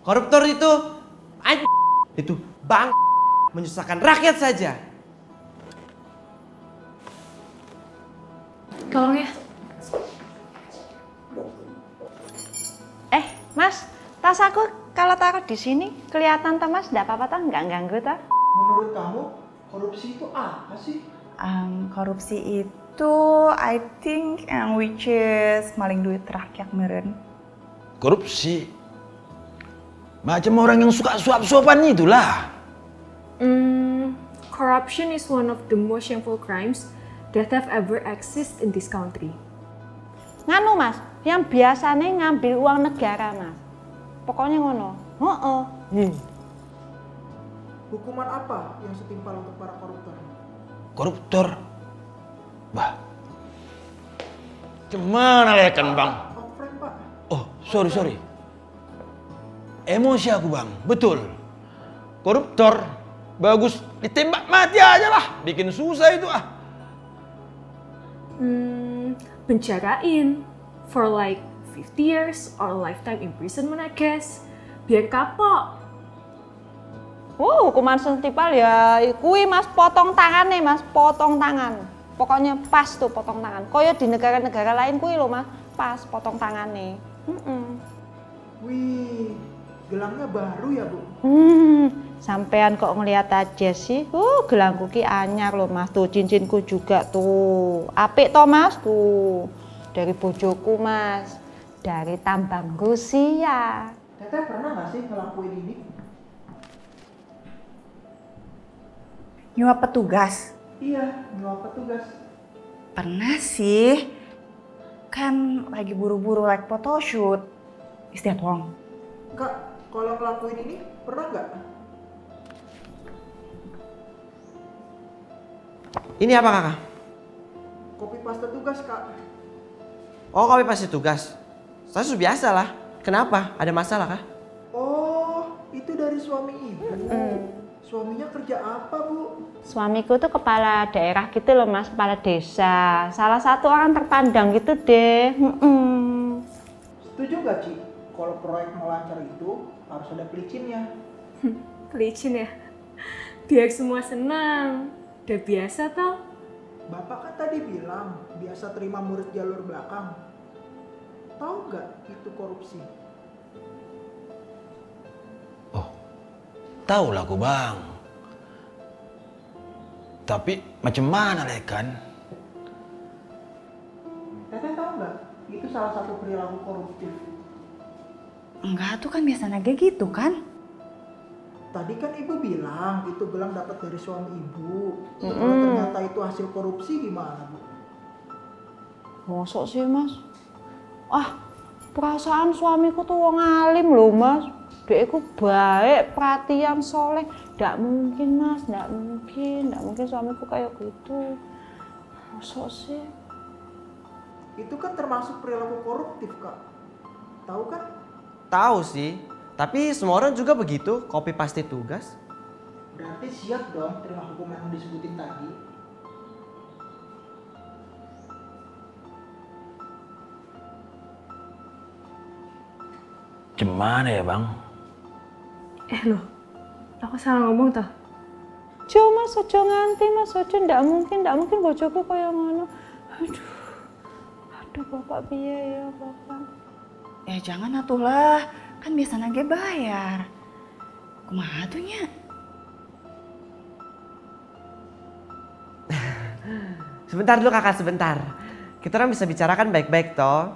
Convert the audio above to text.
Koruptor itu itu bang menyusahkan rakyat saja. Tolong ya. Mas, tas aku kalau taruh di sini kelihatan toh Mas, enggak apa-apa toh, enggak ganggu toh? Menurut kamu korupsi itu apa sih? Korupsi itu I think which is maling duit rakyat meren. Korupsi? Macam orang yang suka suap-suapan itulah. Corruption is one of the most shameful crimes that have ever existed in this country. Nganu Mas, yang biasanya ngambil uang negara Mas. Pokoknya ngono. Hukuman apa yang setimpal untuk para koruptor? Koruptor? Bah. Gimana ya kan bang? Oh, Frank, Pak. Oh, sorry. Emosi aku bang, betul. Koruptor, bagus ditembak mati aja lah. Bikin susah itu ah. Penjarain for like 50 years or lifetime imprisonment I guess. Biar kapok. Hukuman setimpal ya kuwi Mas, potong tangan nih Mas, potong tangan. Pokoknya pas tuh potong tangan. Koyo di negara-negara lain kuwi loh Mas, pas potong tangan nih. Wih, gelangnya baru ya Bu? Sampean kok ngeliat aja sih, gelangku ki anyar loh Mas, tuh cincinku juga tuh, apik toh Mas tuh, dari bojoku Mas, dari tambang Rusia. Teteh pernah nggak sih ngelakuin ini? Nyuap petugas? Iya, nyuap petugas. Pernah sih, kan lagi buru-buru like photoshoot. Is that wrong? Kak, kalau ngelakuin ini pernah nggak? Ini apa kakak? Kopi paste tugas Kak. Oh, kopi pasti tugas. Saya sudah biasa lah. Kenapa? Ada masalah kah? Oh, itu dari suami ibu. Suaminya kerja apa Bu? Suamiku tuh kepala daerah gitu loh Mas, kepala desa, salah satu orang terpandang gitu deh. Setuju nggak Ci? Kalau proyek mau lancar itu harus ada pelicinnya. Pelicin ya? Biar semua senang. Udah biasa toh. Bapak kan tadi bilang biasa terima murid jalur belakang. Tahu nggak itu korupsi? Oh, tahu lah aku bang. Tapi macam mana lah kan? Teteh tahu nggak? Itu salah satu perilaku koruptif. Enggak tuh kan biasanya kayak gitu kan? Tadi kan ibu bilang itu gelang dapat dari suami ibu. Kalau ternyata itu hasil korupsi gimana Bu? Mosok sih Mas? Perasaan suamiku tuh wong alim loh Mas. Dia itu baik, perhatian, soleh. Nggak mungkin Mas, nggak mungkin suamiku kayak gitu. Mosok sih? Itu kan termasuk perilaku koruptif Kak. Tahu kan? Tahu sih. Tapi semua orang juga begitu, copy paste tugas. Berarti siap dong terima hukuman yang disebutin tadi. Gimana ya bang? Loh, aku salah ngomong toh? Mas, ojo nganti Mas, ojo ndak mungkin bojoku kaya ngono. Aduh Bapak piye ya Bapak? Jangan atulah, kan biasanya ge bayar. Kumaha tuh nya? Sebentar dulu kakak, sebentar. Kita orang bisa bicarakan baik-baik toh.